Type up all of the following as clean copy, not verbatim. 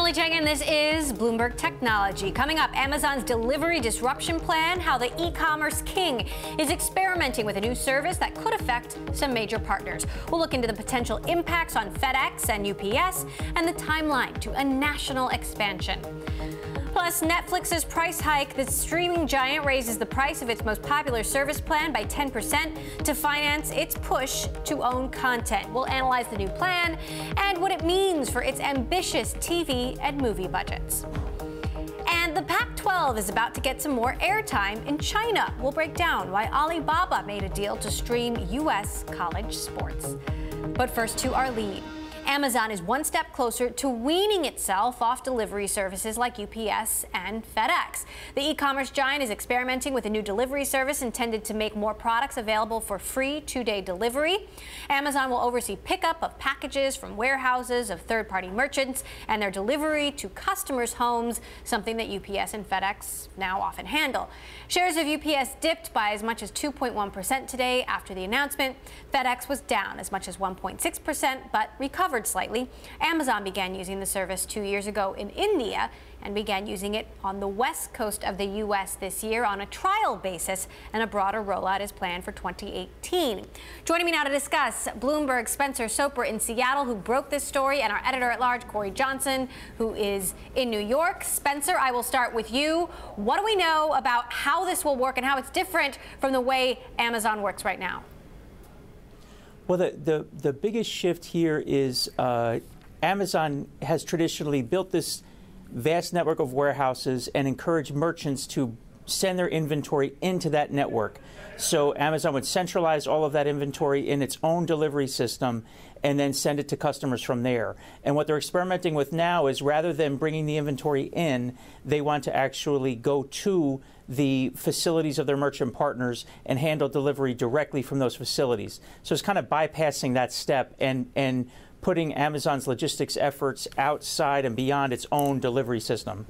Emily Chieh, and this is Bloomberg Technology. Coming up, Amazon's delivery disruption plan, how the e-commerce king is experimenting with a new service that could affect some major partners. We'll look into the potential impacts on FedEx and UPS and the timeline to a national expansion. Plus, Netflix's price hike. The streaming giant raises the price of its most popular service plan by 10% to finance its push to own content. We'll analyze the new plan and what it means for its ambitious TV and movie budgets. And the Pac-12 is about to get some more airtime in China. We'll break down why Alibaba made a deal to stream U.S. college sports. But first, to our lead. Amazon is one step closer to weaning itself off delivery services like UPS and FedEx. The e-commerce giant is experimenting with a new delivery service intended to make more products available for free two-day delivery. Amazon will oversee pickup of packages from warehouses of third-party merchants and their delivery to customers' homes, something that UPS and FedEx now often handle. Shares of UPS dipped by as much as 2.1% today after the announcement. FedEx was down as much as 1.6%, but recovered slightly. Amazon began using the service 2 years ago in India and began using it on the west coast of the U.S. this year on a trial basis, and a broader rollout is planned for 2018. Joining me now to discuss, Bloomberg's Spencer Soper in Seattle, who broke this story, and our editor-at-large, Corey Johnson, who is in New York. Spencer, I will start with you. What do we know about how this will work and how it's different from the way Amazon works right now? Well, the biggest shift here is Amazon has traditionally built this vast network of warehouses and encouraged merchants to send their inventory into that network. So Amazon would centralize all of that inventory in its own delivery system and then send it to customers from there. And what they're experimenting with now is, rather than bringing the inventory in, they want to actually go to the facilities of their merchant partners and handle delivery directly from those facilities. So it's kind of bypassing that step and putting Amazon's logistics efforts outside and beyond its own delivery system.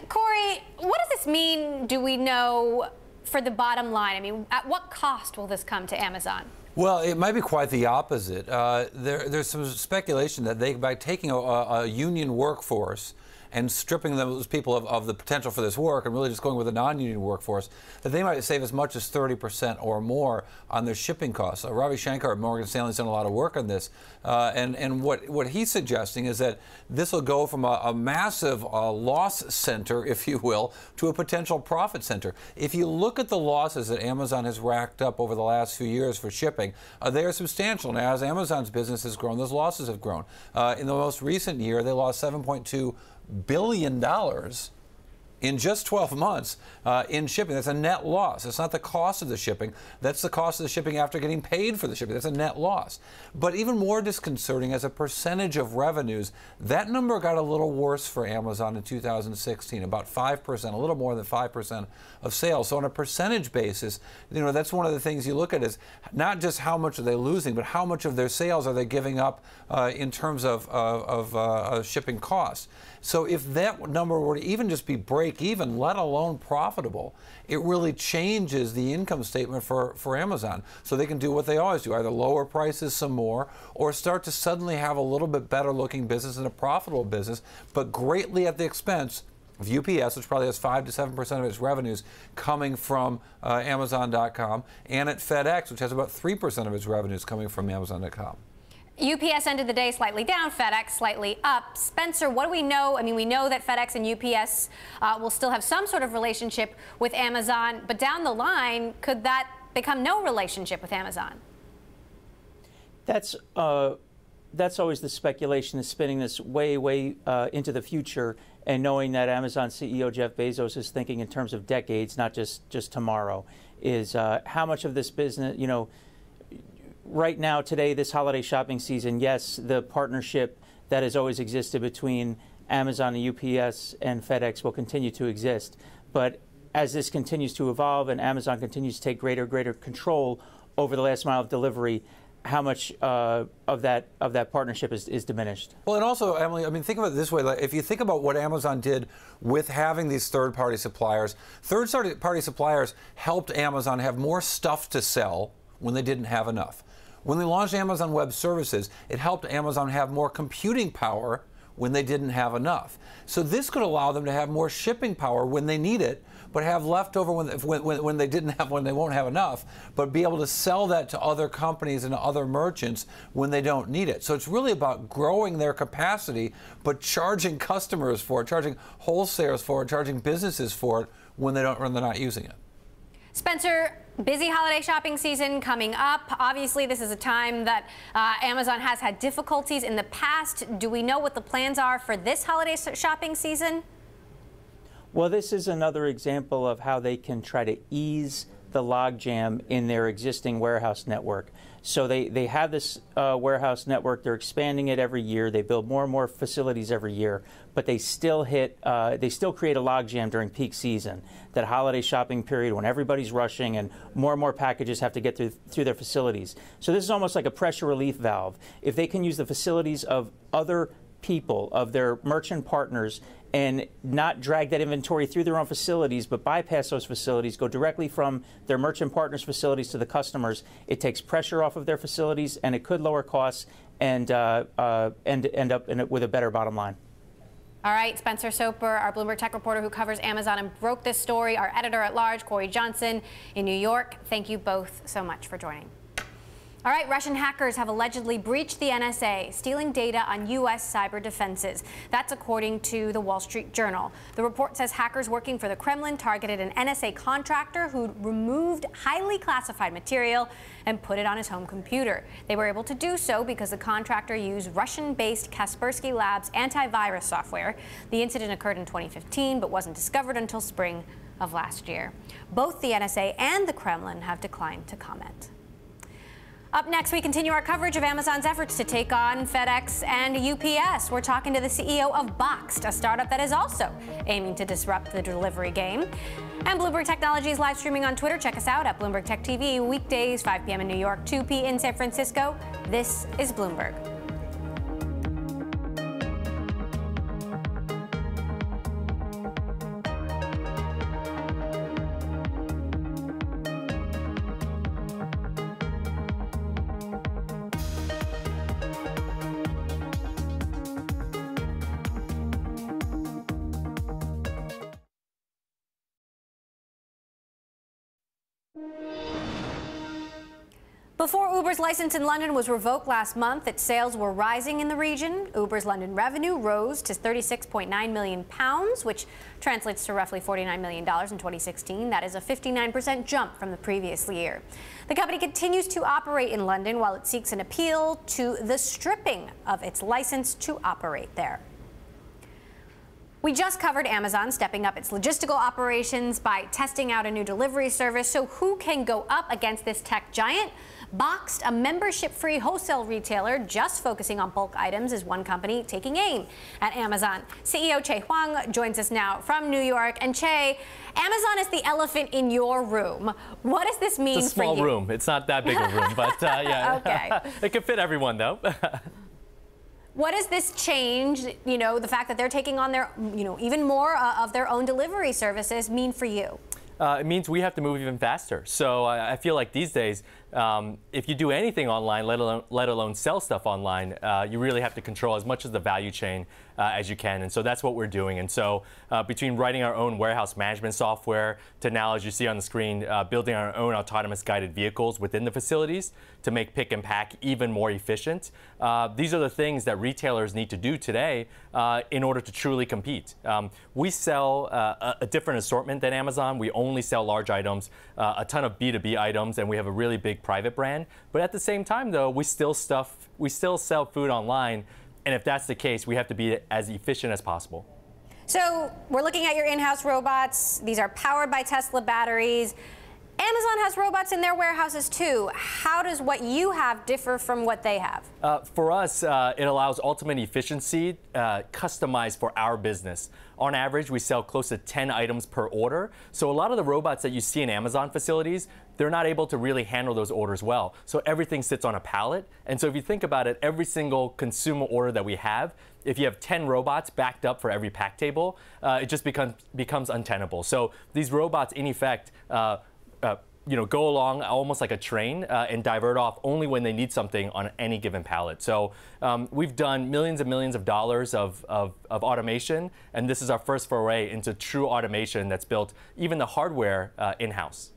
Corey, what does this mean, do we know, for the bottom line? I mean, at what cost will this come to Amazon? Well, it might be quite the opposite. There's some speculation that by taking a union workforce and stripping those people of the potential for this work and really just going with a non-union workforce, that they might save as much as 30% or more on their shipping costs. Ravi Shankar at Morgan Stanley has done a lot of work on this, and what he's suggesting is that this will go from a massive loss center, if you will, to a potential profit center. If you look at the losses that Amazon has racked up over the last few years for shipping, they are substantial. Now, as Amazon's business has grown, those losses have grown. In the most recent year, they lost $7.2 billion in just 12 months in shipping. That's a net loss. It's not the cost of the shipping. That's the cost of the shipping after getting paid for the shipping. That's a net loss. But even more disconcerting, as a percentage of revenues, that number got a little worse for Amazon in 2016, about 5%, a little more than 5% of sales. So on a percentage basis, you know, that's one of the things you look at, is not just how much are they losing, but how much of their sales are they giving up in terms of shipping costs. So if that number were to even just be break even, let alone profitable, it really changes the income statement for Amazon. So they can do what they always do, either lower prices some more or start to suddenly have a little bit better looking business and a profitable business, but greatly at the expense of UPS, which probably has 5 to 7% of its revenues coming from Amazon.com, and at FedEx, which has about 3% of its revenues coming from Amazon.com. UPS ended the day slightly down, FedEx slightly up. Spencer, what do we know? I mean, we know that FedEx and UPS will still have some sort of relationship with Amazon, but down the line, could that become no relationship with Amazon? That's always the speculation, is spinning this way into the future, and knowing that Amazon CEO Jeff Bezos is thinking in terms of decades, not just tomorrow, is how much of this business, you know, right now, today, this holiday shopping season, yes, the partnership that has always existed between Amazon and UPS and FedEx will continue to exist. But as this continues to evolve and Amazon continues to take greater control over the last mile of delivery, how much of that partnership is diminished? Well, and also, Emily, I mean, think of it this way. Like, if you think about what Amazon did with having these third-party suppliers helped Amazon have more stuff to sell when they didn't have enough. When they launched Amazon Web Services, it helped Amazon have more computing power when they didn't have enough. So this could allow them to have more shipping power when they need it, but have leftover when they didn't have, when they won't have enough, but be able to sell that to other companies and other merchants when they don't need it. So it's really about growing their capacity, but charging customers for it, charging wholesalers for it, charging businesses for it when they're not using it. Spencer, busy holiday shopping season coming up. Obviously, this is a time that Amazon has had difficulties in the past. Do we know what the plans are for this holiday shopping season? Well, this is another example of how they can try to ease the logjam in their existing warehouse network. So they have this warehouse network. They're expanding it every year. They build more and more facilities every year, but they still create a logjam during peak season, that holiday shopping period when everybody's rushing and more packages have to get through their facilities. So this is almost like a pressure relief valve. If they can use the facilities of other people, of their merchant partners, and not drag that inventory through their own facilities, but bypass those facilities, go directly from their merchant partners' facilities to the customers, it takes pressure off of their facilities, and it could lower costs and end up with a better bottom line. All right, Spencer Soper, our Bloomberg tech reporter who covers Amazon and broke this story, our editor-at-large, Corey Johnson in New York. Thank you both so much for joining. All right, Russian hackers have allegedly breached the NSA, stealing data on U.S. cyber defenses. That's according to the Wall Street Journal. The report says hackers working for the Kremlin targeted an NSA contractor who removed highly classified material and put it on his home computer. They were able to do so because the contractor used Russian-based Kaspersky Labs antivirus software. The incident occurred in 2015, but wasn't discovered until spring of last year. Both the NSA and the Kremlin have declined to comment. Up next, we continue our coverage of Amazon's efforts to take on FedEx and UPS. We're talking to the CEO of Boxed, a startup that is also aiming to disrupt the delivery game. And Bloomberg Technology is live streaming on Twitter. Check us out at Bloomberg Tech TV, weekdays, 5 p.m. in New York, 2 p.m. in San Francisco. This is Bloomberg. Before Uber's license in London was revoked last month, its sales were rising in the region. Uber's London revenue rose to £36.9 million, which translates to roughly $49 million in 2016. That is a 59% jump from the previous year. The company continues to operate in London while it seeks an appeal to the stripping of its license to operate there. We just covered Amazon stepping up its logistical operations by testing out a new delivery service. So who can go up against this tech giant? Boxed, a membership-free wholesale retailer just focusing on bulk items, is one company taking aim at Amazon. CEO Chieh Huang joins us now from New York. And Chieh, Amazon is the elephant in your room. What does this mean for you? It's a small room. It's not that big a room, but yeah. Okay. It can fit everyone, though. What does this change, the fact that they're taking on their, even more of their own delivery services mean for you? It means we have to move even faster. So I feel like these days, if you do anything online, let alone sell stuff online, you really have to control as much of the value chain as you can. And so that's what we're doing. And so between writing our own warehouse management software to now, as you see on the screen, building our own autonomous guided vehicles within the facilities to make pick and pack even more efficient, these are the things that retailers need to do today in order to truly compete. We sell a different assortment than Amazon. We only sell large items, a ton of B2B items, and we have a really big private brand. But at the same time, though, we still sell food online. And if that's the case, we have to be as efficient as possible. So we're looking at your in-house robots. These are powered by Tesla batteries. Amazon has robots in their warehouses too. How does what you have differ from what they have? For us, it allows ultimate efficiency customized for our business. On average, we sell close to 10 items per order. So a lot of the robots that you see in Amazon facilities, they're not able to really handle those orders well. So everything sits on a pallet. And so if you think about it, every single consumer order that we have, if you have 10 robots backed up for every pack table, it just becomes untenable. So these robots, in effect, go along almost like a train and divert off only when they need something on any given pallet. So we've done millions and millions of dollars of automation, and this is our first foray into true automation that's built even the hardware in-house.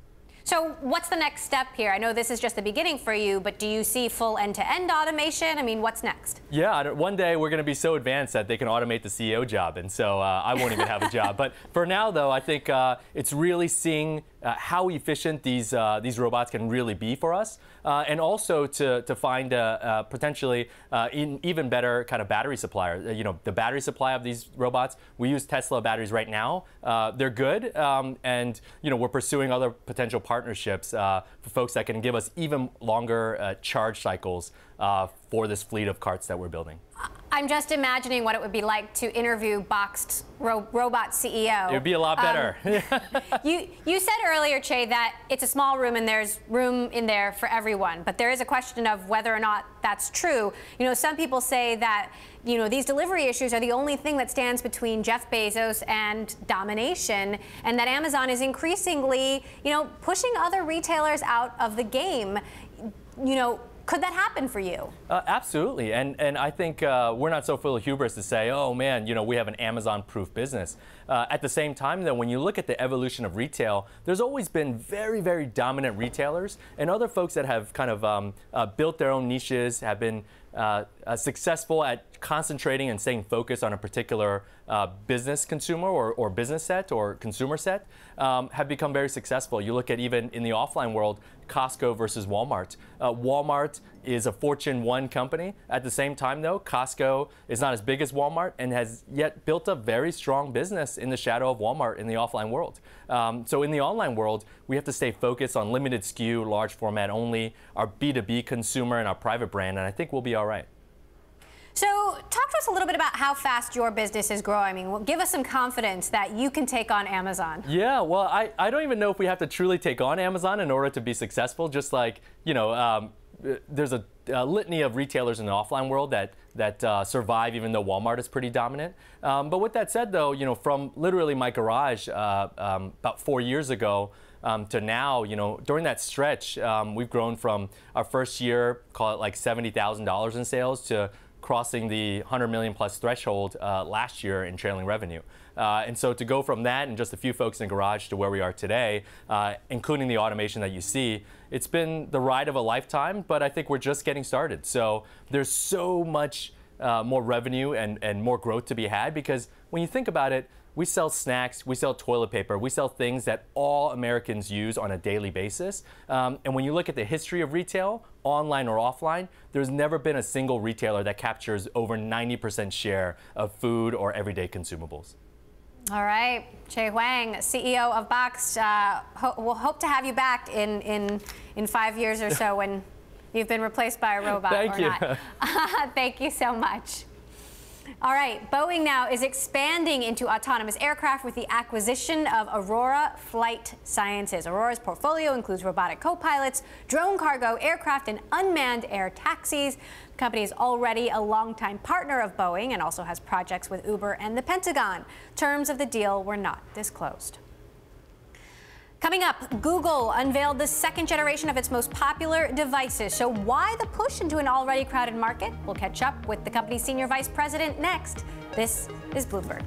So what's the next step here? I know this is just the beginning for you, but do you see full end-to-end automation? I mean, what's next? Yeah, one day we're going to be so advanced that they can automate the CEO job, and so I won't even have a job. But for now, though, I think it's really seeing how efficient these robots can really be for us, and also to find potentially an even better kind of battery supplier. The battery supply of these robots, we use Tesla batteries right now. They're good, and we're pursuing other potential partnerships for folks that can give us even longer charge cycles for this fleet of carts that we're building. I'm just imagining what it would be like to interview Boxed robot CEO. It would be a lot better. You said earlier, Chieh, that it's a small room and there's room in there for everyone. But there is a question of whether or not that's true. Some people say that these delivery issues are the only thing that stands between Jeff Bezos and domination, and that Amazon is increasingly, pushing other retailers out of the game. Could that happen for you? Absolutely, and I think we're not so full of hubris to say, oh man, we have an Amazon-proof business. At the same time, though, when you look at the evolution of retail, there's always been very, very dominant retailers and other folks that have kind of built their own niches, have been successful at concentrating and staying focused on a particular business consumer or business set or consumer set, have become very successful. You look at even in the offline world, Costco versus Walmart. Walmart is a Fortune 1 company. At the same time, though, Costco is not as big as Walmart and has yet built a very strong business in the shadow of Walmart in the offline world. So in the online world, we have to stay focused on limited SKU, large format only, our B2B consumer, and our private brand, and I think we'll be all right. So talk to us a little bit about how fast your business is growing. I mean, give us some confidence that you can take on Amazon. Yeah, well, I don't even know if we have to truly take on Amazon in order to be successful. Just like, there's a litany of retailers in the offline world that survive even though Walmart is pretty dominant. But with that said, though, from literally my garage about 4 years ago to now, during that stretch, we've grown from our first year, call it like $70,000 in sales, to crossing the 100 million plus threshold last year in trailing revenue. And so to go from that and just a few folks in the garage to where we are today, including the automation that you see, it's been the ride of a lifetime, but I think we're just getting started. So there's so much more revenue and more growth to be had, because when you think about it, we sell snacks, we sell toilet paper, we sell things that all Americans use on a daily basis. And when you look at the history of retail, online or offline, there's never been a single retailer that captures over 90% share of food or everyday consumables. All right, Chieh Huang, CEO of Boxed. We'll hope to have you back in 5 years or so when you've been replaced by a robot. Thank you. Not. Thank you so much. All right, Boeing now is expanding into autonomous aircraft with the acquisition of Aurora Flight Sciences. Aurora's portfolio includes robotic co-pilots, drone cargo, aircraft, and unmanned air taxis. The company is already a longtime partner of Boeing and also has projects with Uber and the Pentagon. Terms of the deal were not disclosed. Coming up, Google unveiled the second generation of its most popular devices. So why the push into an already crowded market? We'll catch up with the company's senior vice president next. This is Bloomberg.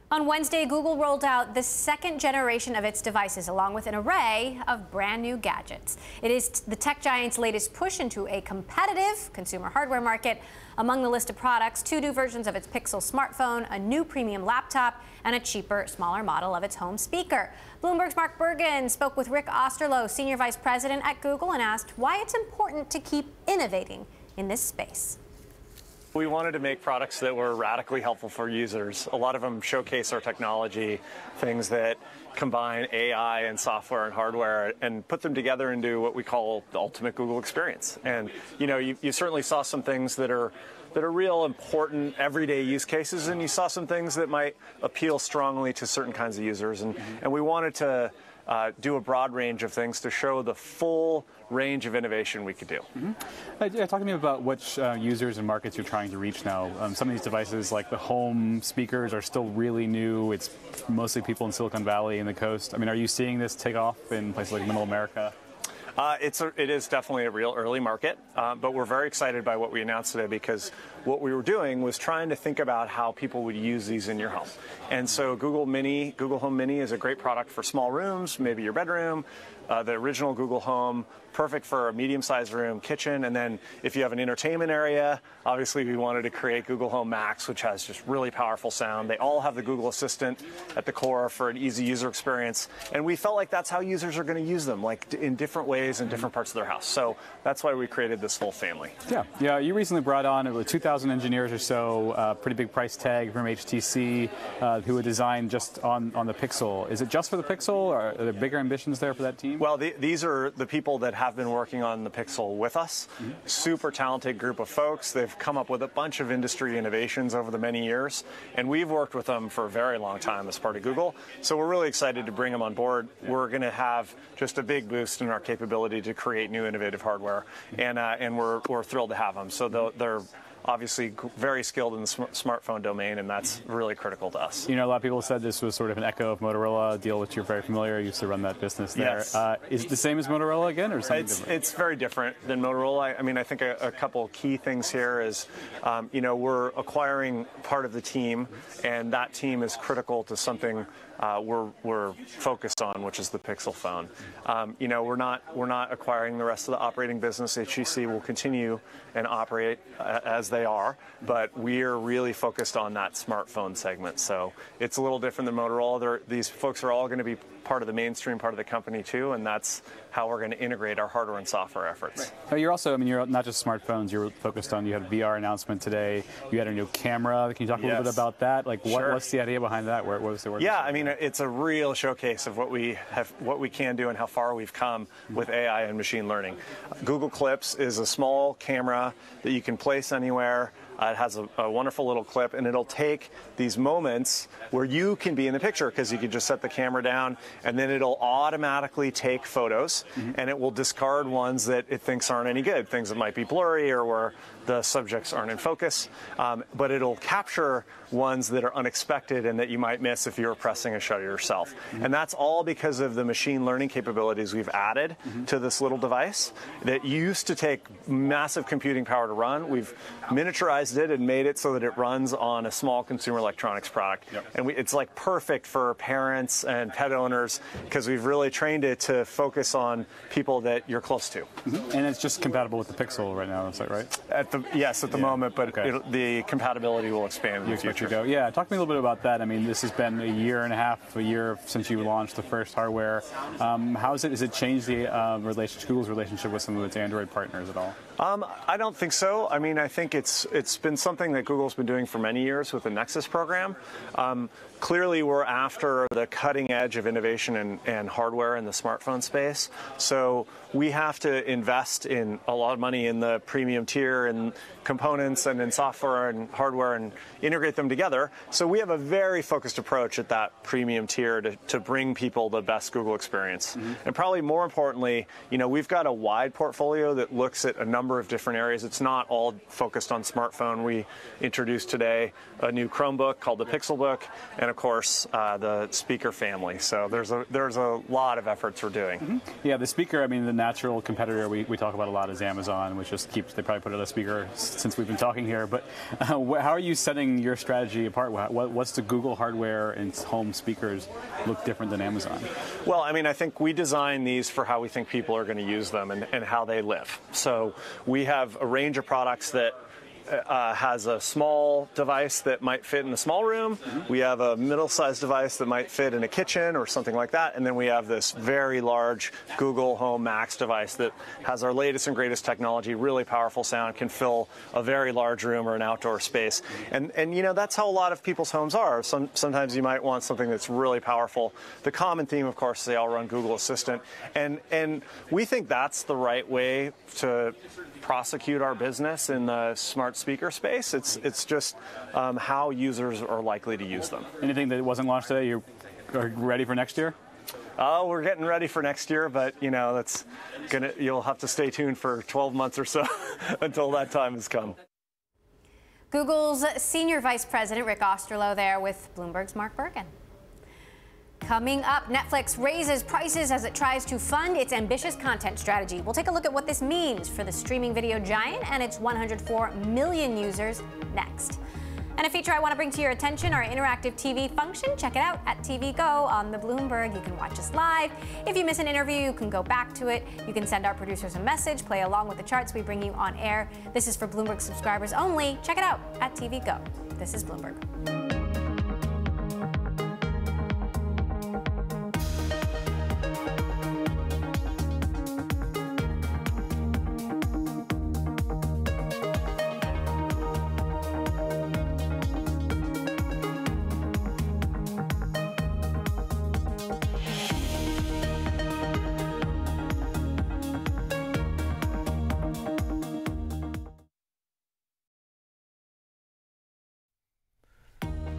On Wednesday, Google rolled out the second generation of its devices, along with an array of brand new gadgets. It is the tech giant's latest push into a competitive consumer hardware market. Among the list of products, 2 new versions of its Pixel smartphone, a new premium laptop, and a cheaper, smaller model of its home speaker. Bloomberg's Mark Bergen spoke with Rick Osterloh, senior vice president at Google, and asked why it's important to keep innovating in this space. We wanted to make products that were radically helpful for users. A lot of them showcase our technology, things that combine AI and software and hardware and put them together into what we call the ultimate Google experience. And you certainly saw some things that are real important everyday use cases, and you saw some things that might appeal strongly to certain kinds of users. And we wanted to do a broad range of things to show the full range of innovation we could do. Talk to me about which users and markets you're trying to reach now. Some of these devices, like the home speakers, are still really new. It's mostly people in Silicon Valley and the coast. I mean, are you seeing this take off in places like Middle America? It is definitely a real early market, but we're very excited by what we announced today, because what we were doing was trying to think about how people would use these in your home. And so Google Home Mini is a great product for small rooms, maybe your bedroom. The original Google Home, perfect for a medium-sized room, kitchen, and then if you have an entertainment area, obviously we wanted to create Google Home Max, which has just really powerful sound. They all have the Google Assistant at the core for an easy user experience, and we felt like that's how users are going to use them, like in different ways in different parts of their house. So that's why we created this whole family. Yeah. You recently brought on 2,000 engineers or so, pretty big price tag from HTC, who would design just on the Pixel. Is it just for the Pixel, or are there bigger ambitions there for that team? Well, these are the people that have been working on the Pixel with us. Super talented group of folks. They've come up with a bunch of industry innovations over the many years, and we've worked with them for a very long time as part of Google. So we're really excited to bring them on board. We're going to have just a big boost in our capability to create new innovative hardware, and we're thrilled to have them. So they're obviously very skilled in the smartphone domain, and that's really critical to us. A lot of people said this was sort of an echo of Motorola, deal which you're very familiar. You used to run that business there. Yes. Is it the same as Motorola again, or something different? It's very different than Motorola. I mean, I think a couple key things here is, we're acquiring part of the team, and that team is critical to something we're focused on, which is the Pixel phone. We're not acquiring the rest of the operating business. HTC will continue and operate as they are, but we're really focused on that smartphone segment. So it's a little different than Motorola. These folks are all going to be part of the mainstream part of the company too, and that's how we're going to integrate our hardware and software efforts. Right. You're also, you're not just smartphones. You're focused on. You had a VR announcement today. You had a new camera. Can you talk a little bit about that? Like, what's the idea behind that? What was the work? Yeah, it's a real showcase of what we can do and how far we've come with AI and machine learning. Google Clips is a small camera that you can place anywhere. It has a wonderful little clip, and it'll take these moments where you can be in the picture, because you can just set the camera down, and then it'll automatically take photos, and it will discard ones that it thinks aren't any good, things that might be blurry or where the subjects aren't in focus, but it'll capture ones that are unexpected and that you might miss if you were pressing a shutter yourself. And that's all because of the machine learning capabilities we've added to this little device that used to take massive computing power to run. We've miniaturized it and made it so that it runs on a small consumer electronics product. And it's like perfect for parents and pet owners, because we've really trained it to focus on people that you're close to. And it's just compatible with the Pixel right now, is that right? Yes, at the moment, but the compatibility will expand in the future. Yeah, talk to me a little bit about that. I mean, this has been a year since you launched the first hardware. Has it changed the Google's relationship with some of its Android partners at all? I don't think so. I mean, I think it's been something that Google's been doing for many years with the Nexus program. Clearly, we're after the cutting edge of innovation and hardware in the smartphone space. So we have to invest in a lot of money in the premium tier and components and in software and hardware and integrate them together. So we have a very focused approach at that premium tier to bring people the best Google experience. And probably more importantly, we've got a wide portfolio that looks at a number of different areas. It's not all focused on smartphone. We introduced today a new Chromebook called the Pixelbook, and of course the speaker family. So there's a lot of efforts we're doing. Yeah, the speaker, the natural competitor we talk about a lot is Amazon, which just they probably put out a speaker since we've been talking here. But how are you setting your strategy apart? What's the Google hardware and home speakers look different than Amazon? Well, I think we design these for how we think people are going to use them and how they live. So we have a range of products that has a small device that might fit in a small room. We have a middle-sized device that might fit in a kitchen or something like that. And then we have this very large Google Home Max device that has our latest and greatest technology, really powerful sound, can fill a very large room or an outdoor space. And you know, that's how a lot of people's homes are. Sometimes you might want something that's really powerful. The common theme, of course, is they all run Google Assistant. And we think that's the right way to prosecute our business in the smart speaker space. It's just how users are likely to use them. Anything that wasn't launched today, you are ready for next year? We're getting ready for next year, but you know, you'll have to stay tuned for 12 months or so until that time has come. Google's Senior Vice President Rick Osterloh there with Bloomberg's Mark Bergen. Coming up, Netflix raises prices as it tries to fund its ambitious content strategy. We'll take a look at what this means for the streaming video giant and its 104 million users next. And a feature I want to bring to your attention, our interactive TV function. Check it out at TV Go on the Bloomberg. You can watch us live. If you miss an interview, you can go back to it. You can send our producers a message, play along with the charts we bring you on air. This is for Bloomberg subscribers only. Check it out at TV Go. This is Bloomberg.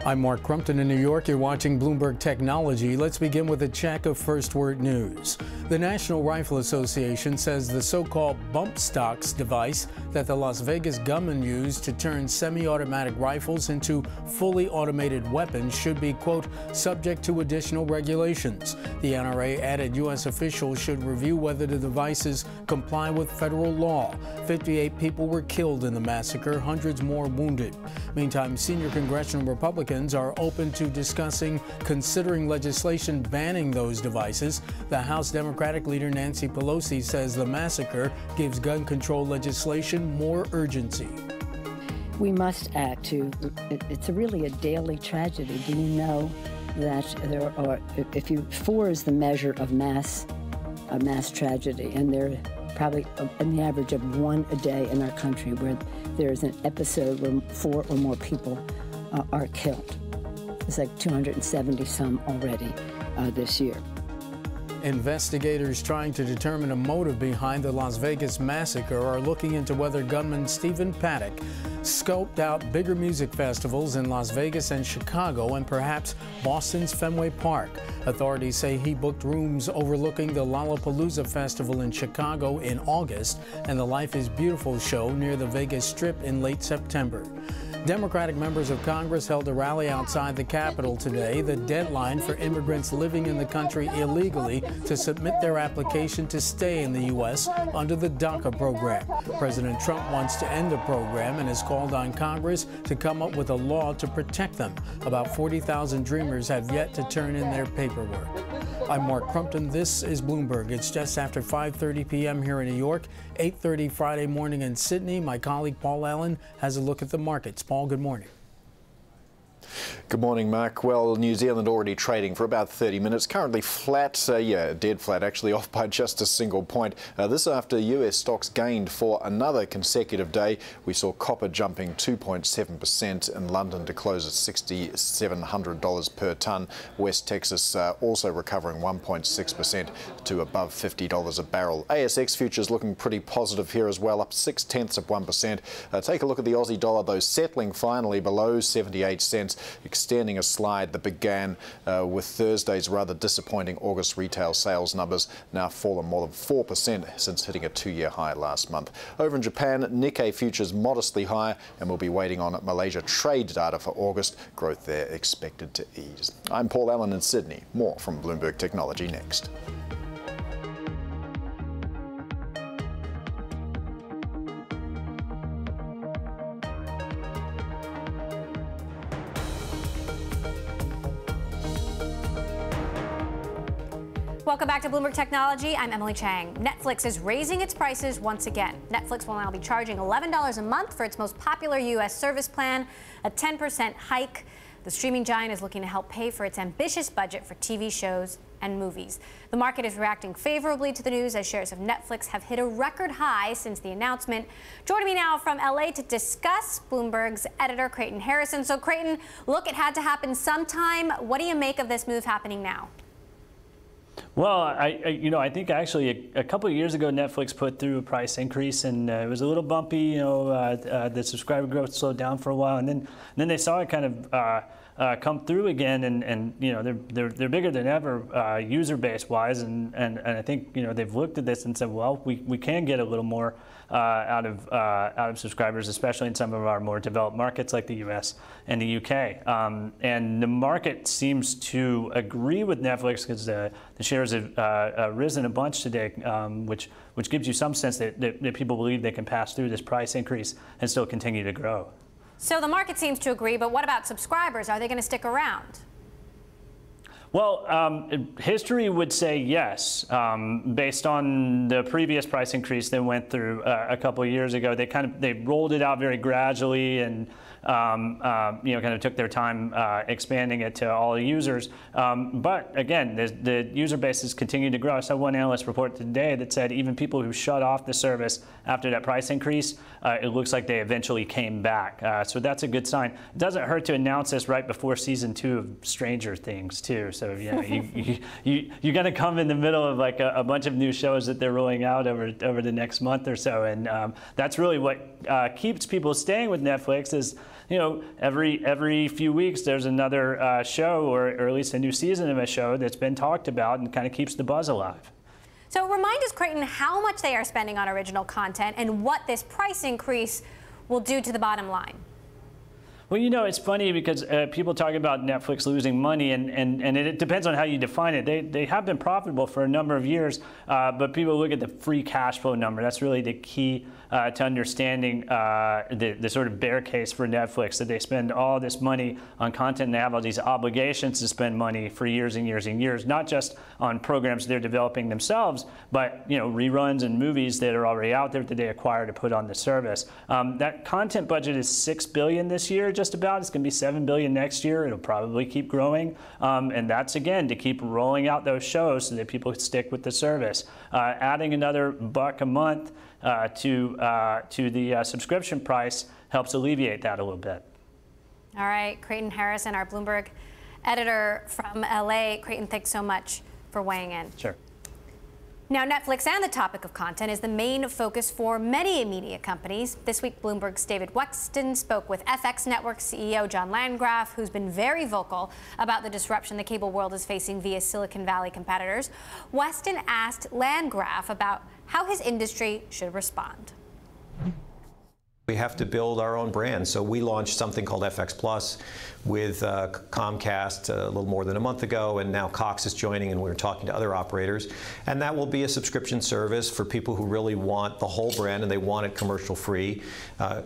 I'm Mark Crumpton in New York. You're watching Bloomberg Technology. Let's begin with a check of First Word News. The National Rifle Association says the so-called bump stocks device that the Las Vegas gunman used to turn semi-automatic rifles into fully automated weapons should be, quote, subject to additional regulations. The NRA added U.S. officials should review whether the devices comply with federal law. 58 people were killed in the massacre, hundreds more wounded. Meantime, senior congressional Republicans are open to considering legislation banning those devices. The House Democratic leader Nancy Pelosi says the massacre gives gun control legislation more urgency. We must act to, it's really a daily tragedy. Do you know that there are, if you, 4 is the measure of mass tragedy, and there are probably an the average of 1 a day in our country where there's an episode where 4 or more people are killed. It's like 270 some already this year. Investigators trying to determine a motive behind the Las Vegas massacre are looking into whether gunman Stephen Paddock scoped out bigger music festivals in Las Vegas and Chicago and perhaps Boston's Fenway Park. Authorities say he booked rooms overlooking the Lollapalooza Festival in Chicago in August and the Life is Beautiful show near the Vegas Strip in late September. Democratic members of Congress held a rally outside the Capitol today, the deadline for immigrants living in the country illegally to submit their application to stay in the U.S. under the DACA program. President Trump wants to end the program and has called on Congress to come up with a law to protect them. About 40,000 Dreamers have yet to turn in their paperwork. I'm Mark Crumpton. This is Bloomberg. It's just after 5:30 p.m. here in New York, 8:30 Friday morning in Sydney. My colleague Paul Allen has a look at the markets. Paul, good morning. Good morning, Mark. Well, New Zealand already trading for about 30 minutes. Currently flat, dead flat, actually off by just a single point. This after US stocks gained for another consecutive day. We saw copper jumping 2.7% in London to close at $6,700 per tonne. West Texas also recovering 1.6% to above $50 a barrel. ASX futures looking pretty positive here as well, up 0.6%. Take a look at the Aussie dollar, though, settling finally below 78 cents. Extending a slide that began with Thursday's rather disappointing August retail sales numbers, now fallen more than 4% since hitting a 2-year high last month. Over in Japan, Nikkei futures modestly higher, and we'll be waiting on Malaysia trade data for August. Growth there expected to ease. I'm Paul Allen in Sydney. More from Bloomberg Technology next. Welcome back to Bloomberg Technology. I'm Emily Chieh. Netflix is raising its prices once again. Netflix will now be charging $11 a month for its most popular U.S. service plan, a 10% hike. The streaming giant is looking to help pay for its ambitious budget for TV shows and movies. The market is reacting favorably to the news as shares of Netflix have hit a record high since the announcement. Joining me now from LA to discuss, Bloomberg's editor Creighton Harrison. So Creighton, look, it had to happen sometime. What do you make of this move happening now? Well, I think actually a couple of years ago, Netflix put through a price increase, and it was a little bumpy. The subscriber growth slowed down for a while, and then they saw it kind of come through again, and they're bigger than ever user base wise, and I think they've looked at this and said, well, we can get a little more out of subscribers, especially in some of our more developed markets like the U.S. and the U.K. And the market seems to agree with Netflix because the shares have risen a bunch today, which gives you some sense that people believe they can pass through this price increase and still continue to grow. So the market seems to agree, but what about subscribers? Are they going to stick around? Well, history would say yes. Based on the previous price increase that went through a couple of years ago, they rolled it out very gradually and kind of took their time expanding it to all the users. But again, the user base has continued to grow. I saw one analyst report today that said even people who shut off the service after that price increase, it looks like they eventually came back. So that's a good sign. It doesn't hurt to announce this right before season 2 of Stranger Things too. So you're going to come in the middle of like a bunch of new shows that they're rolling out over the next month or so, and that's really what keeps people staying with Netflix. Is every few weeks there's another show or at least a new season of a show that's been talked about and kind of keeps the buzz alive. So remind us, Creighton, how much they are spending on original content and what this price increase will do to the bottom line. Well, it's funny because people talk about Netflix losing money, and it depends on how you define it. They have been profitable for a number of years, but people look at the free cash flow number. That's really the key to understanding the sort of bear case for Netflix, that they spend all this money on content and they have all these obligations to spend money for years and years and years, not just on programs they're developing themselves, but reruns and movies that are already out there that they acquire to put on the service. That content budget is $6 billion this year. Just about. It's going to be $7 billion next year. It'll probably keep growing, and that's again to keep rolling out those shows so that people stick with the service. Adding another $1 a month to the subscription price helps alleviate that a little bit. All right, Creighton Harrison, our Bloomberg editor from LA. Creighton, thanks so much for weighing in. Sure. Now, Netflix and the topic of content is the main focus for many media companies. This week, Bloomberg's David Weston spoke with FX Network CEO John Landgraf, who's been very vocal about the disruption the cable world is facing via Silicon Valley competitors. Weston asked Landgraf about how his industry should respond. We have to build our own brand. So we launched something called FX Plus with Comcast a little more than a month ago, and now Cox is joining, and we're talking to other operators. And that will be a subscription service for people who really want the whole brand and they want it commercial free.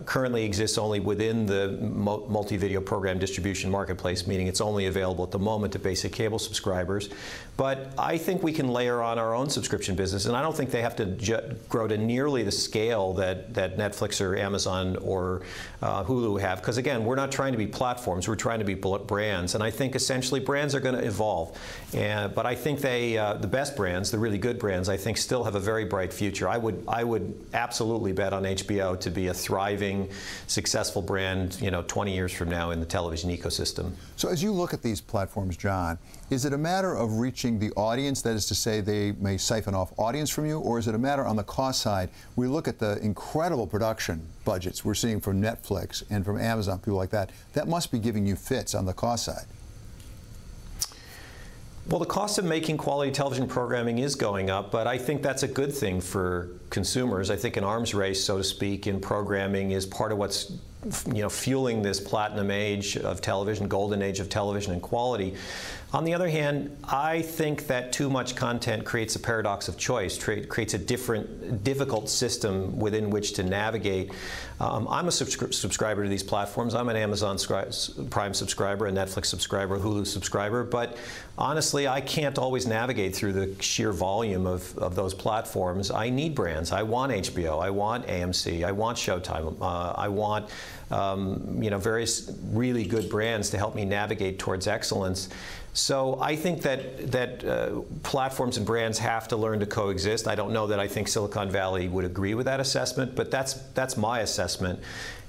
Currently exists only within the multi-video program distribution marketplace, meaning it's only available at the moment to basic cable subscribers. But I think we can layer on our own subscription business, and I don't think they have to grow to nearly the scale that Netflix or Amazon or Hulu have, because again, we're not trying to be platforms, we're trying to be brands, and I think essentially brands are going to evolve. But I think the best brands, the really good brands, I think still have a very bright future. I would absolutely bet on HBO to be a thriving, successful brand, 20 years from now in the television ecosystem. So as you look at these platforms, John, is it a matter of reaching the audience, that is to say they may siphon off audience from you, or is it a matter on the cost side? We look at the incredible production budgets we're seeing from Netflix and from Amazon, people like that. That must be giving you fits on the cost side. Well, the cost of making quality television programming is going up, but I think that's a good thing for consumers. I think an arms race, so to speak, in programming is part of what's fueling this platinum age of television, golden age of television and quality. On the other hand, I think that too much content creates a paradox of choice, creates a difficult system within which to navigate. I'm a subscriber to these platforms. I'm an Amazon Prime subscriber, a Netflix subscriber, a Hulu subscriber, but honestly, I can't always navigate through the sheer volume of those platforms. I need brands. I want HBO. I want AMC. I want Showtime. I want various really good brands to help me navigate towards excellence. So I think that platforms and brands have to learn to coexist. I don't know that I think Silicon Valley would agree with that assessment, but that's my assessment.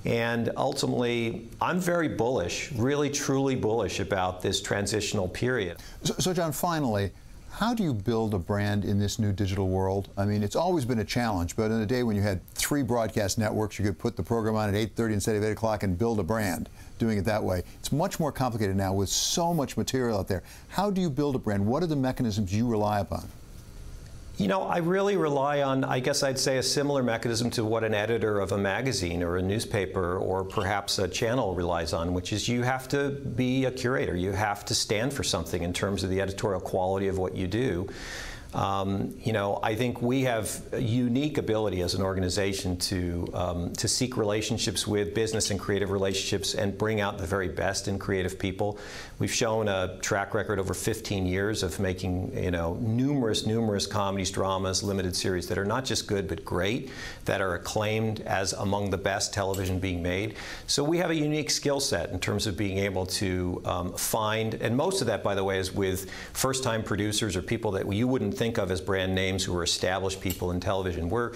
And ultimately, I'm very bullish, really truly bullish about this transitional period. So John, finally, how do you build a brand in this new digital world? I mean, it's always been a challenge, but in a day when you had 3 broadcast networks, you could put the program on at 8:30 instead of 8 o'clock and build a brand doing it that way. It's much more complicated now with so much material out there. How do you build a brand? What are the mechanisms you rely upon? You know, I really rely on, I guess I'd say, a similar mechanism to what an editor of a magazine or a newspaper or perhaps a channel relies on, which is you have to be a curator. You have to stand for something in terms of the editorial quality of what you do. I think we have a unique ability as an organization to seek relationships with business and creative relationships and bring out the very best in creative people. We've shown a track record over 15 years of making, numerous comedies, dramas, limited series that are not just good but great, that are acclaimed as among the best television being made. So we have a unique skill set in terms of being able to find, and most of that, by the way, is with first-time producers or people that you wouldn't think of as brand names who are established people in television. We're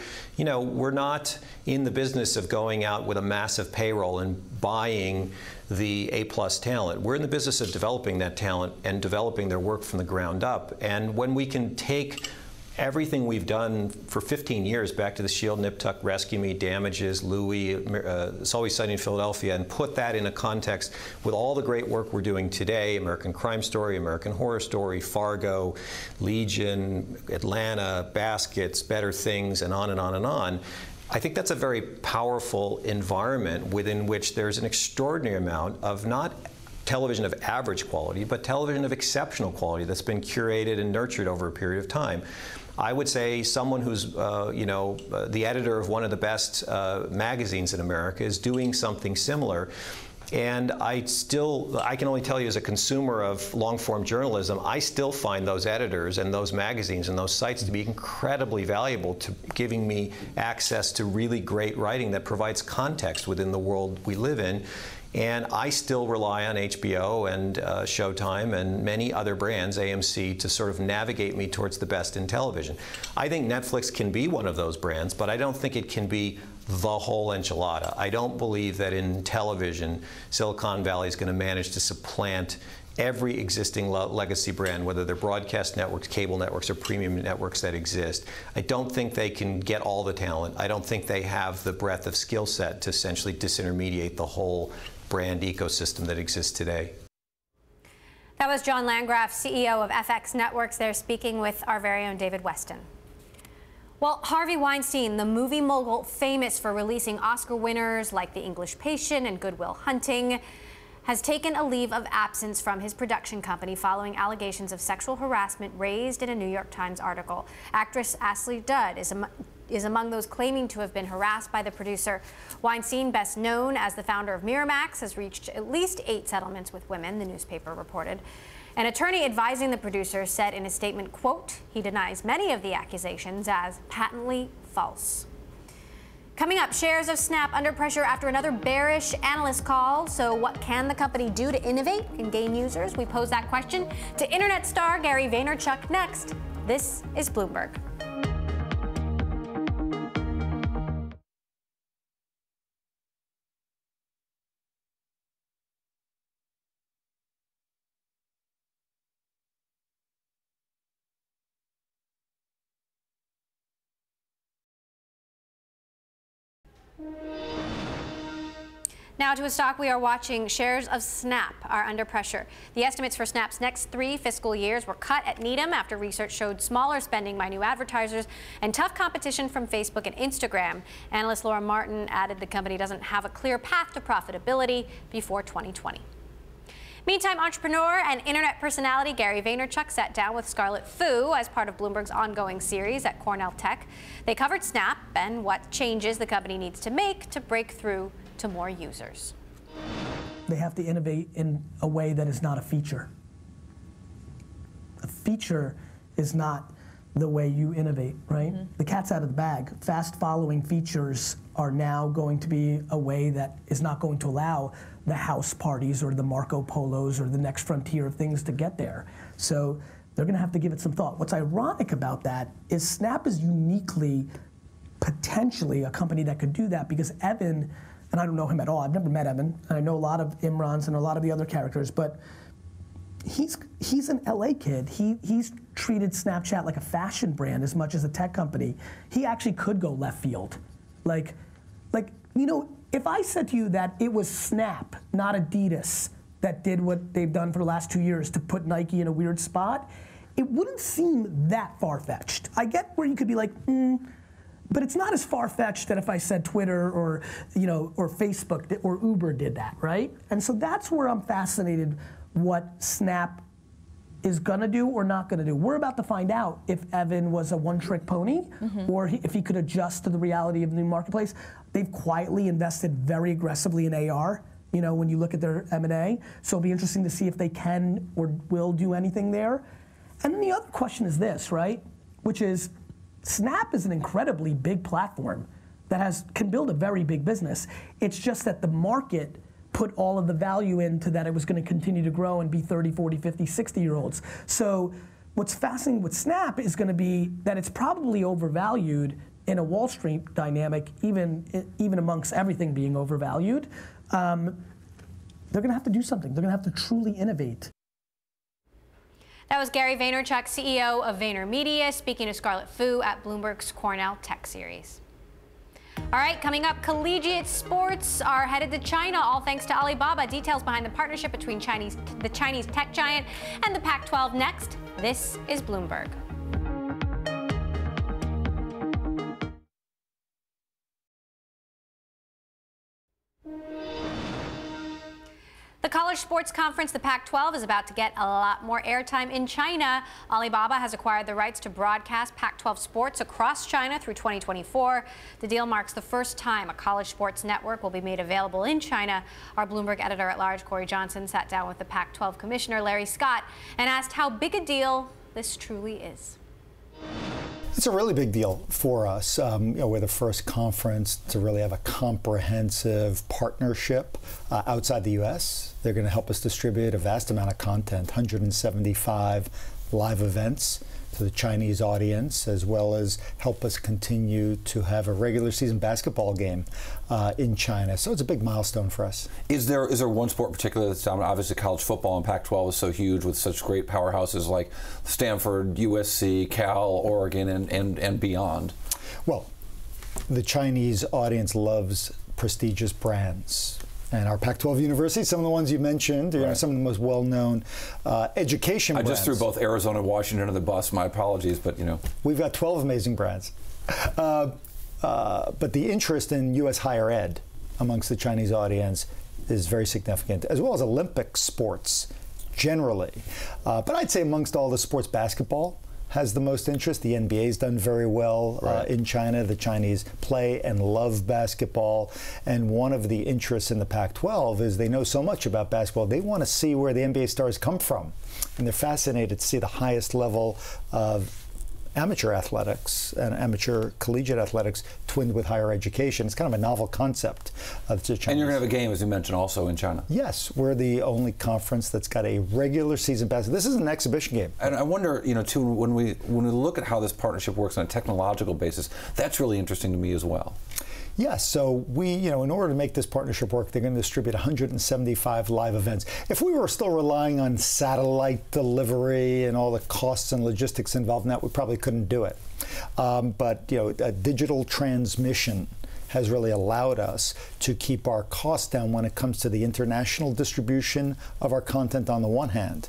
not in the business of going out with a massive payroll and buying the A-plus talent. We're in the business of developing that talent and developing their work from the ground up. And when we can take everything we've done for 15 years, Back to the Shield, Nip Tuck, Rescue Me, Damages, Louie, It's Always Sunny in Philadelphia, and put that in a context with all the great work we're doing today, American Crime Story, American Horror Story, Fargo, Legion, Atlanta, Baskets, Better Things, and on and on and on. I think that's a very powerful environment within which there's an extraordinary amount of not television of average quality, but television of exceptional quality that's been curated and nurtured over a period of time. I would say someone who's, the editor of one of the best magazines in America is doing something similar. And I can only tell you as a consumer of long-form journalism, I still find those editors and those magazines and those sites to be incredibly valuable to giving me access to really great writing that provides context within the world we live in. And I still rely on HBO and Showtime and many other brands, AMC, to sort of navigate me towards the best in television. I think Netflix can be one of those brands, but I don't think it can be the whole enchilada. I don't believe that in television, Silicon Valley is going to manage to supplant every existing legacy brand, whether they're broadcast networks, cable networks, or premium networks that exist. I don't think they can get all the talent. I don't think they have the breadth of skill set to essentially disintermediate the whole brand ecosystem that exists today. That was John Landgraf, CEO of FX Networks, there speaking with our very own David Weston. Well, Harvey Weinstein, the movie mogul famous for releasing Oscar winners like The English Patient and Good Will Hunting, has taken a leave of absence from his production company following allegations of sexual harassment raised in a New York Times article. Actress Ashley Judd is among those claiming to have been harassed by the producer. Weinstein, best known as the founder of Miramax, has reached at least 8 settlements with women, the newspaper reported. An attorney advising the producer said in a statement, quote, he denies many of the accusations as patently false. Coming up, shares of Snap under pressure after another bearish analyst call. So what can the company do to innovate and gain users? We pose that question to internet star Gary Vaynerchuk next. This is Bloomberg. Now to a stock we are watching. Shares of Snap are under pressure. The estimates for Snap's next 3 fiscal years were cut at Needham after research showed smaller spending by new advertisers and tough competition from Facebook and Instagram. Analyst Laura Martin added the company doesn't have a clear path to profitability before 2020. Meantime, entrepreneur and internet personality Gary Vaynerchuk sat down with Scarlett Fu as part of Bloomberg's ongoing series at Cornell Tech. They covered Snap and what changes the company needs to make to break through to more users. They have to innovate in a way that is not a feature. A feature is not the way you innovate, right? Mm-hmm. The cat's out of the bag. Fast following features are now going to be a way that is not going to allow the house parties or the Marco Polos or the next frontier of things to get there. So they're going to have to give it some thought. What's ironic about that is Snap is uniquely, potentially, a company that could do that because Evan, and I don't know him at all, I've never met Evan, and I know a lot of Imran's and a lot of the other characters, but he's an LA kid. He's treated Snapchat like a fashion brand as much as a tech company. He actually could go left field. Like, you know, if I said to you that it was Snap, not Adidas, that did what they've done for the last 2 years to put Nike in a weird spot, it wouldn't seem that far-fetched. I get where you could be like, but it's not as far-fetched than if I said Twitter or, you know, or Facebook or Uber did that, right? And so that's where I'm fascinated what Snap is gonna do or not gonna do. We're about to find out if Evan was a one-trick pony or if he could adjust to the reality of the new marketplace. They've quietly invested very aggressively in AR, you know, when you look at their M&A. So it'll be interesting to see if they can or will do anything there. And then the other question is this, right? Which is, Snap is an incredibly big platform that can build a very big business. It's just that the market put all of the value into that it was going to continue to grow and be 30, 40, 50, 60-year-olds. So what's fascinating with Snap is going to be that it's probably overvalued in a Wall Street dynamic, even amongst everything being overvalued. They're going to have to do something. They're going to have to truly innovate. That was Gary Vaynerchuk, CEO of VaynerMedia, speaking to Scarlett Fu at Bloomberg's Cornell Tech Series. All right, coming up, collegiate sports are headed to China, all thanks to Alibaba. Details behind the partnership between the Chinese tech giant and the Pac-12 next. This is Bloomberg. The college sports conference, the Pac-12, is about to get a lot more airtime in China. Alibaba has acquired the rights to broadcast Pac-12 sports across China through 2024. The deal marks the first time a college sports network will be made available in China. Our Bloomberg editor-at-large, Corey Johnson, sat down with the Pac-12 commissioner, Larry Scott, and asked how big a deal this truly is. It's a really big deal for us. You know, we're the first conference to really have a comprehensive partnership outside the U.S. They're going to help us distribute a vast amount of content, 175 live events to the Chinese audience, as well as help us continue to have a regular season basketball game in China. So it's a big milestone for us. Is there one sport in particular that's dominant? Obviously college football and Pac-12 is so huge with such great powerhouses like Stanford, USC, Cal, Oregon, and beyond. Well, the Chinese audience loves prestigious brands. And our Pac-12 universities, some of the ones you mentioned, you know, some of the most well-known education brands. I just threw both Arizona and Washington under the bus. My apologies, but you know. We've got 12 amazing brands. But the interest in U.S. higher ed amongst the Chinese audience is very significant, as well as Olympic sports generally. But I'd say amongst all the sports, basketball has the most interest. The NBA's done very well in China. The Chinese play and love basketball. And one of the interests in the Pac-12 is they know so much about basketball. They want to see where the NBA stars come from. And they're fascinated to see the highest level of amateur athletics and amateur collegiate athletics twinned with higher education. It's kind of a novel concept. And you're going to have a game, as you mentioned, also in China. Yes, we're the only conference that's got a regular season basketball. This is an exhibition game. And I wonder, you know, too, when we look at how this partnership works on a technological basis, that's really interesting to me as well. Yes, so we, you know, in order to make this partnership work, they're going to distribute 175 live events. If we were still relying on satellite delivery and all the costs and logistics involved in that, we probably couldn't do it. But, you know, digital transmission has really allowed us to keep our costs down when it comes to the international distribution of our content on the one hand.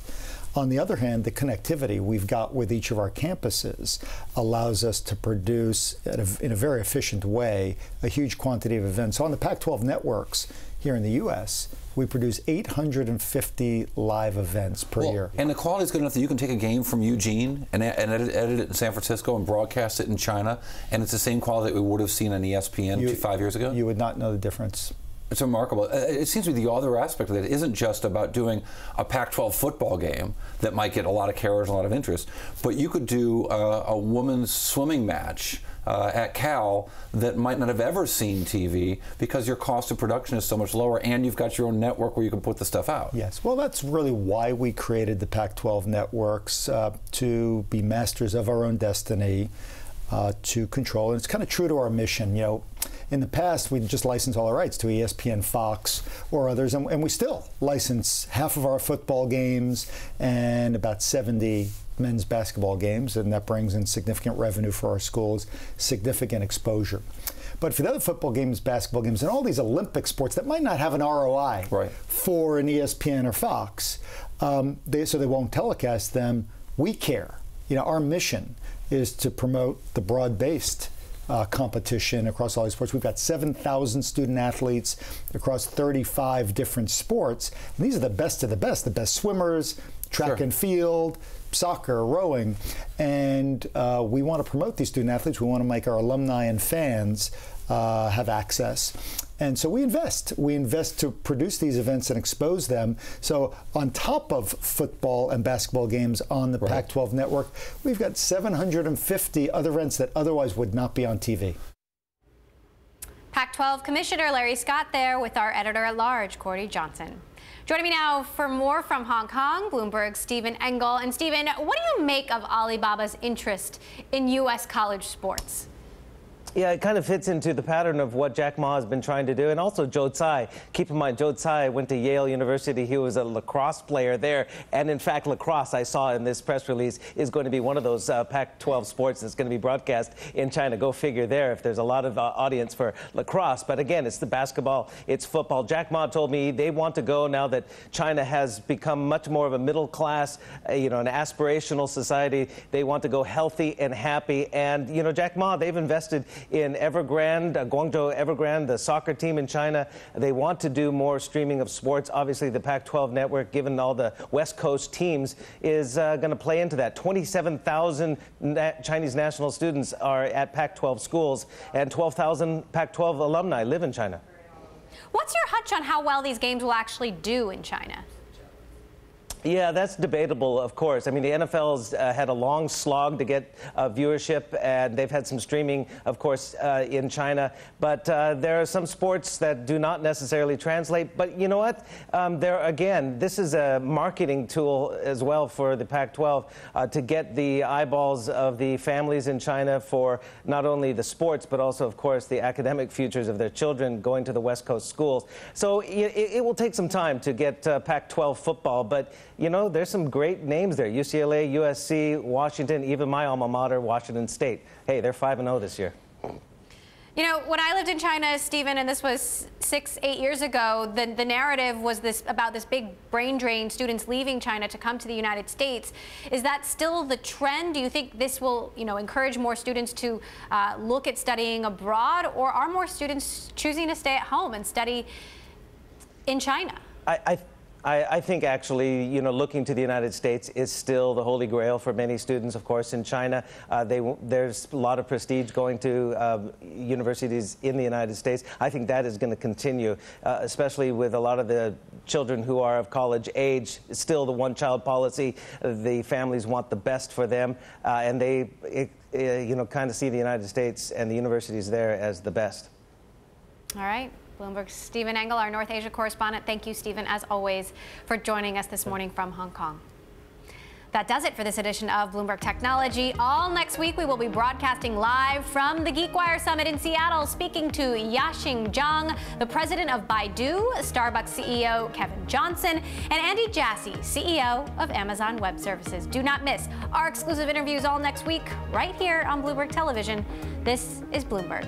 On the other hand, the connectivity we've got with each of our campuses allows us to produce, in a very efficient way, a huge quantity of events. So on the Pac-12 networks, here in the U.S., we produce 850 live events per year. And the quality is good enough that you can take a game from Eugene and edit it in San Francisco and broadcast it in China, and it's the same quality that we would have seen on ESPN 5 years ago? You would not know the difference. It's remarkable. It seems to be the other aspect of it isn't just about doing a Pac-12 football game that might get a lot of carriers, a lot of interest, but you could do a women's swimming match at Cal that might not have ever seen TV because your cost of production is so much lower, and you've got your own network where you can put the stuff out. Yes, well, that's really why we created the Pac-12 networks, to be masters of our own destiny, to control. And it's kind of true to our mission. You know, in the past, we'd just license all our rights to ESPN, Fox, or others, and we still license half of our football games and about 70 men's basketball games, and that brings in significant revenue for our schools, significant exposure. But for the other football games, basketball games, and all these Olympic sports that might not have an ROI for an ESPN or Fox, so they won't telecast them, we care. You know, our mission is to promote the broad-based competition across all these sports. We've got 7,000 student athletes across 35 different sports. And these are the best of the best swimmers, track and field, soccer, rowing. And we want to promote these student athletes. We want to make our alumni and fans have access. And so we invest. We invest to produce these events and expose them. So on top of football and basketball games on the Pac-12 network, we've got 750 other events that otherwise would not be on TV. Pac-12 Commissioner Larry Scott there with our editor-at-large, Cordy Johnson. Joining me now for more from Hong Kong, Bloomberg's Stephen Engel. And Stephen, what do you make of Alibaba's interest in U.S. college sports? Yeah, it kind of fits into the pattern of what Jack Ma has been trying to do. And also Joe Tsai. Keep in mind, Joe Tsai went to Yale University. He was a lacrosse player there. And in fact, lacrosse, I saw in this press release, is going to be one of those Pac-12 sports that's going to be broadcast in China. Go figure there if there's a lot of audience for lacrosse. But again, it's the basketball, it's football. Jack Ma told me they want to go now that China has become much more of a middle class, an aspirational society. They want to go healthy and happy. And, Jack Ma, they've invested in Evergrande, Guangzhou Evergrande, the soccer team in China. They want to do more streaming of sports. Obviously, the Pac-12 network, given all the West Coast teams, is going to play into that. 27,000 Chinese national students are at Pac-12 schools, and 12,000 Pac-12 alumni live in China. What's your hunch on how well these games will actually do in China? Yeah, that's debatable, of course. I mean, the NFL's had a long slog to get viewership, and they've had some streaming, of course, in China. But there are some sports that do not necessarily translate. But you know what? Again, this is a marketing tool as well for the Pac-12 to get the eyeballs of the families in China for not only the sports, but also, of course, the academic futures of their children going to the West Coast schools. So it will take some time to get Pac-12 football, but there's some great names there. UCLA, USC, Washington, even my alma mater, Washington State. Hey, they're 5-0 this year. When I lived in China, Stephen, and this was 6-8 years ago, the narrative was about this big brain drain, students leaving China to come to the United States. Is that still the trend? Do you think this will, encourage more students to look at studying abroad, or are more students choosing to stay at home and study in China? I think actually, looking to the United States is still the holy grail for many students. Of course, in China, there's a lot of prestige going to universities in the United States. I think that is going to continue, especially with a lot of the children who are of college age. Still the one-child policy. The families want the best for them, and they, kind of see the United States and the universities there as the best. All right. Bloomberg's Stephen Engel, our North Asia correspondent. Thank you, Stephen, as always, for joining us this morning from Hong Kong. That does it for this edition of Bloomberg Technology. All next week, we will be broadcasting live from the GeekWire Summit in Seattle, speaking to Yaxing Zhang, the president of Baidu, Starbucks CEO Kevin Johnson, and Andy Jassy, CEO of Amazon Web Services. Do not miss our exclusive interviews all next week, right here on Bloomberg Television. This is Bloomberg.